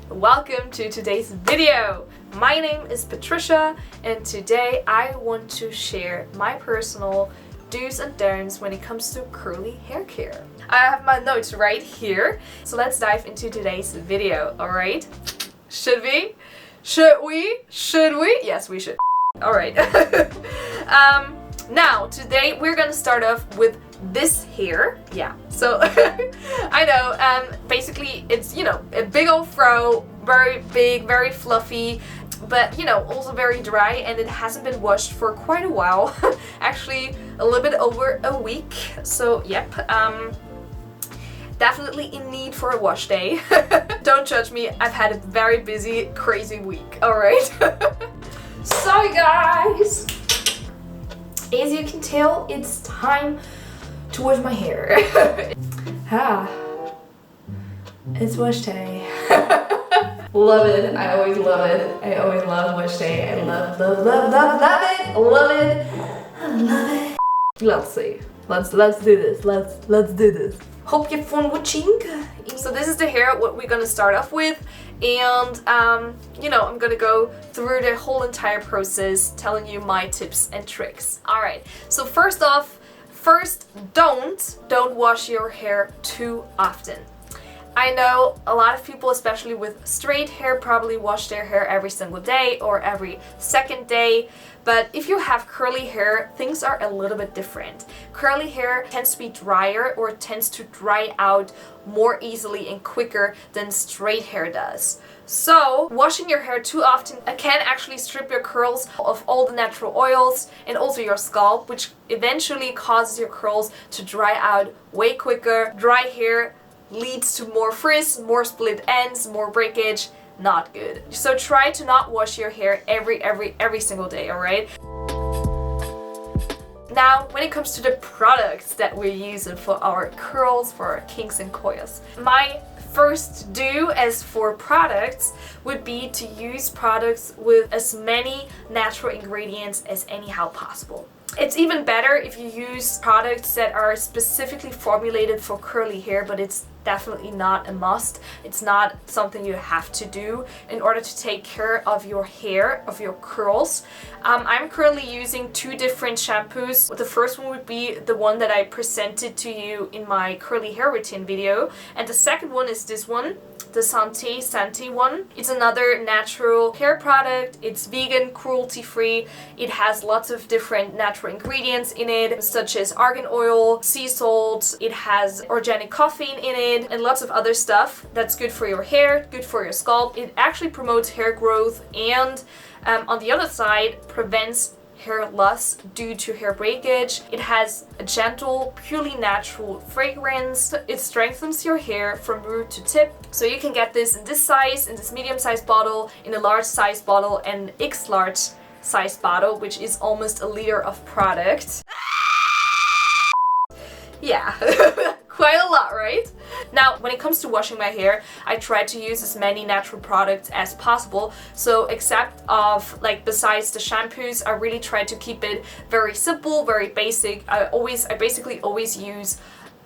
Welcome to today's video. My name is Patricia and today I want to share my personal do's and don'ts when it comes to curly hair care. I have my notes right here, so let's dive into today's video, alright? Should we? Should we? Should we? Yes, we should. Alright. Now, today we're gonna start off with this hair. Yeah, so I know, basically it's, you know, a big old fro, very big, very fluffy, but you know, also very dry, and it hasn't been washed for quite a while. Actually, a little bit over a week. So, yep, definitely in need for a wash day. Don't judge me, I've had a very busy, crazy week, alright? So guys, as you can tell, it's time to wash my hair. It's wash day. Love it. I always love it. I always love wash day. I love it. Love it. I love it. Let's see. Let's do this. Let's do this. Hope you have fun watching. So this is the hair what we're gonna start off with, and you know, I'm gonna go through the whole entire process telling you my tips and tricks. Alright, so first, don't wash your hair too often. I know a lot of people, especially with straight hair, probably wash their hair every single day or every second day. But if you have curly hair, things are a little bit different. Curly hair tends to be drier or tends to dry out more easily and quicker than straight hair does. So, washing your hair too often can actually strip your curls of all the natural oils and also your scalp, which eventually causes your curls to dry out way quicker. Dry hair leads to more frizz, more split ends, more breakage. Not good. So try to not wash your hair every single day, alright? Now, when it comes to the products that we're using for our curls, for our kinks and coils, my first do as for products would be to use products with as many natural ingredients as anyhow possible. It's even better if you use products that are specifically formulated for curly hair, but it's definitely not a must. It's not something you have to do in order to take care of your hair, of your curls. I'm currently using two different shampoos. The first one would be the one that I presented to you in my curly hair routine video, and the second one is this one, the Santé one. It's another natural hair product. It's vegan, cruelty-free. It has lots of different natural ingredients in it, such as argan oil, sea salt. It has organic caffeine in it, and lots of other stuff that's good for your hair, good for your scalp. It actually promotes hair growth and on the other side prevents hair loss due to hair breakage. It has a gentle, purely natural fragrance. It strengthens your hair from root to tip. So you can get this in this size, in this medium-sized bottle, in a large-sized bottle, and X-large size bottle, which is almost a liter of product. Yeah, quite a lot, right? Now, when it comes to washing my hair, I try to use as many natural products as possible. So except of, like, besides the shampoos, I really try to keep it very simple, very basic. I basically always use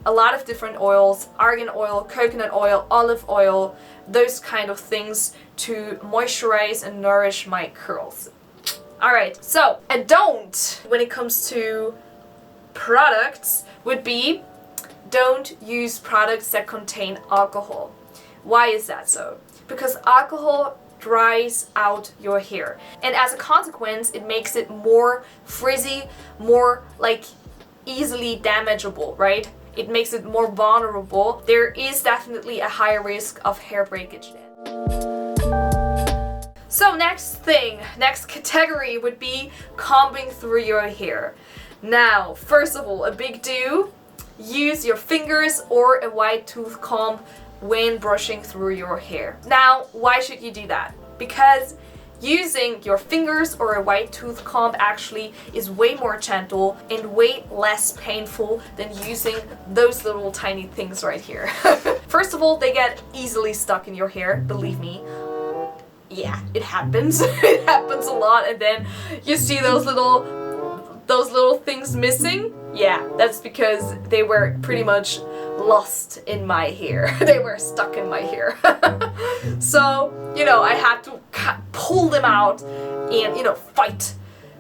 a lot of different oils: argan oil, coconut oil, olive oil, those kind of things to moisturize and nourish my curls. Alright, so a don't when it comes to products would be, don't use products that contain alcohol. Why is that so? Because alcohol dries out your hair, and as a consequence it makes it more frizzy, more like easily damageable, right? It makes it more vulnerable. There is definitely a higher risk of hair breakage then. So next category would be combing through your hair. Now, first of all, a big do: use your fingers or a wide tooth comb when brushing through your hair. Now, why should you do that? Because using your fingers or a wide tooth comb actually is way more gentle and way less painful than using those little tiny things right here. First of all, they get easily stuck in your hair, believe me. Yeah, it happens. It happens a lot, and then you see those little things missing. Yeah, that's because they were pretty much lost in my hair. They were stuck in my hair. So, you know, I had to pull them out and, you know, fight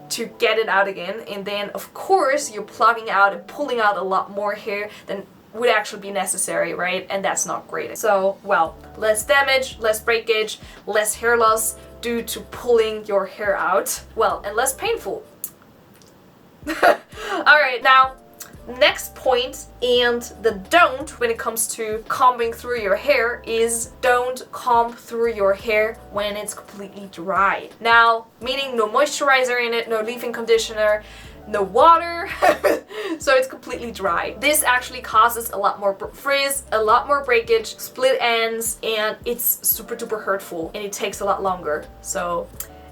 to get it out again. And then, of course, you're plugging out and pulling out a lot more hair than would actually be necessary, right? And that's not great. So, well, less damage, less breakage, less hair loss due to pulling your hair out. Well, and less painful. Alright, now, next point and the don't when it comes to combing through your hair is don't comb through your hair when it's completely dry. Now, meaning no moisturizer in it, no leave-in conditioner, no water, so it's completely dry. This actually causes a lot more frizz, a lot more breakage, split ends, and it's super duper hurtful and it takes a lot longer. So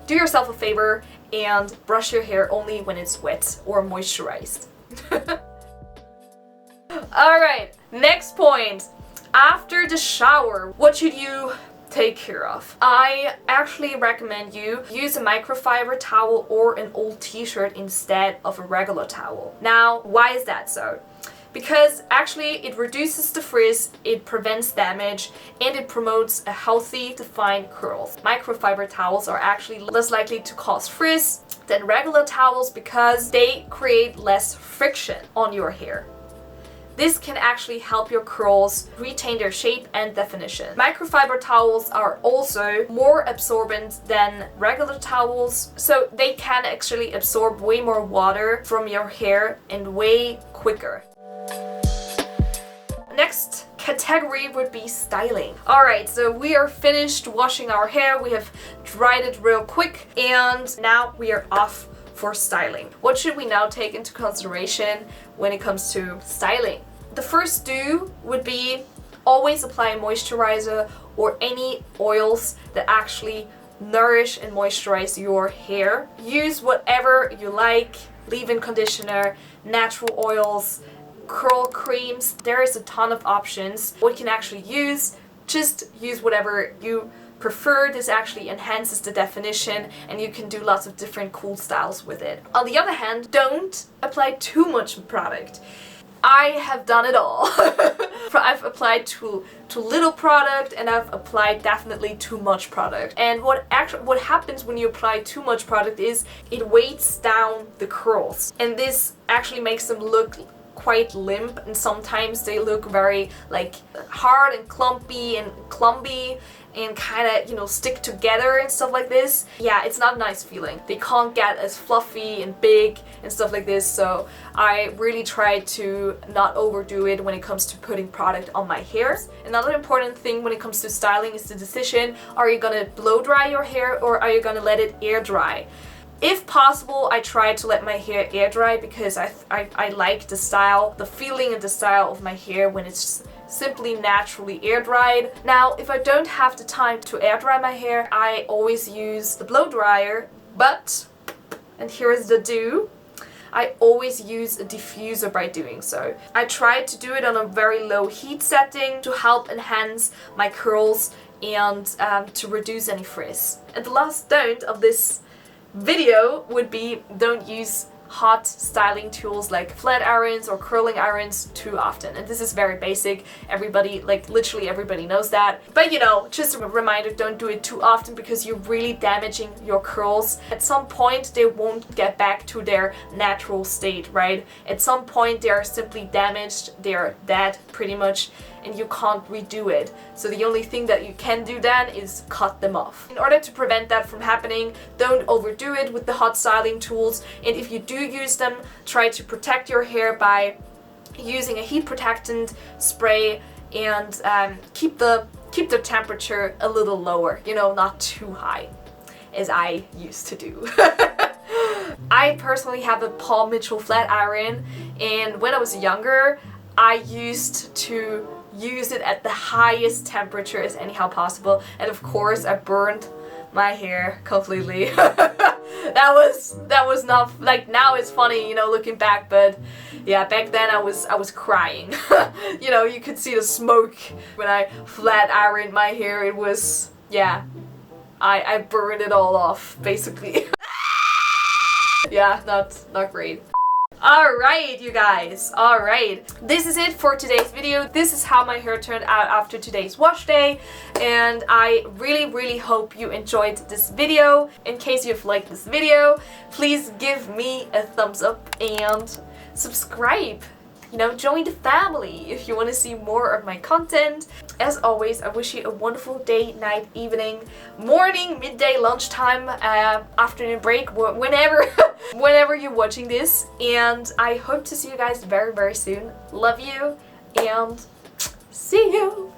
do yourself a favor and brush your hair only when it's wet or moisturized. Alright, next point. After the shower, what should you take care of? I actually recommend you use a microfiber towel or an old t-shirt instead of a regular towel. Now, why is that so? Because actually it reduces the frizz, it prevents damage, and it promotes a healthy, defined curls. Microfiber towels are actually less likely to cause frizz than regular towels because they create less friction on your hair. This can actually help your curls retain their shape and definition. Microfiber towels are also more absorbent than regular towels, so they can actually absorb way more water from your hair and way quicker. Next category would be styling. Alright, so we are finished washing our hair, we have dried it real quick, and now we are off for styling. What should we now take into consideration when it comes to styling? The first do would be always apply a moisturizer or any oils that actually nourish and moisturize your hair. Use whatever you like, leave-in conditioner, natural oils, curl creams. There is a ton of options what you can actually use. Just use whatever you prefer. This actually enhances the definition and you can do lots of different cool styles with it. On the other hand, don't apply too much product. I have done it all. I've applied too little product and I've applied definitely too much product. And what happens when you apply too much product is it weights down the curls. And this actually makes them look quite limp, and sometimes they look very like hard and clumpy and kind of, you know, stick together and stuff like this. Yeah, it's not a nice feeling. They can't get as fluffy and big and stuff like this, so I really try to not overdo it when it comes to putting product on my hair. Another important thing when it comes to styling is the decision, are you gonna blow dry your hair or are you gonna let it air dry? If possible, I try to let my hair air dry because I like the style, the feeling and the style of my hair when it's simply naturally air dried. Now, if I don't have the time to air dry my hair, I always use the blow dryer, but, and here is the do, I always use a diffuser by doing so. I try to do it on a very low heat setting to help enhance my curls and to reduce any frizz. And the last don't of this video would be don't use hot styling tools like flat irons or curling irons too often. And this is very basic. Everybody, like literally everybody knows that. But you know, just a reminder, don't do it too often because you're really damaging your curls. At some point they won't get back to their natural state, right? At some point they are simply damaged, they are dead pretty much, and you can't redo it. So the only thing that you can do then is cut them off. In order to prevent that from happening, don't overdo it with the hot styling tools, and if you do use them, try to protect your hair by using a heat protectant spray and keep the temperature a little lower, you know, not too high, as I used to do. I personally have a Paul Mitchell flat iron, and when I was younger, I used to use it at the highest temperature as anyhow possible, and of course I burned my hair completely. that was not, like, now it's funny, you know, looking back, but yeah, back then I was crying. You know, you could see the smoke when I flat ironed my hair. It was, yeah, I burned it all off basically. Yeah, not great. Alright, you guys, alright. This is it for today's video. This is how my hair turned out after today's wash day, and I really hope you enjoyed this video. In case you've liked this video, please give me a thumbs up and subscribe. You know, join the family if you want to see more of my content. As always, I wish you a wonderful day, night, evening, morning, midday, lunchtime, afternoon break, whenever whenever you're watching this. And I hope to see you guys very soon. Love you and see you!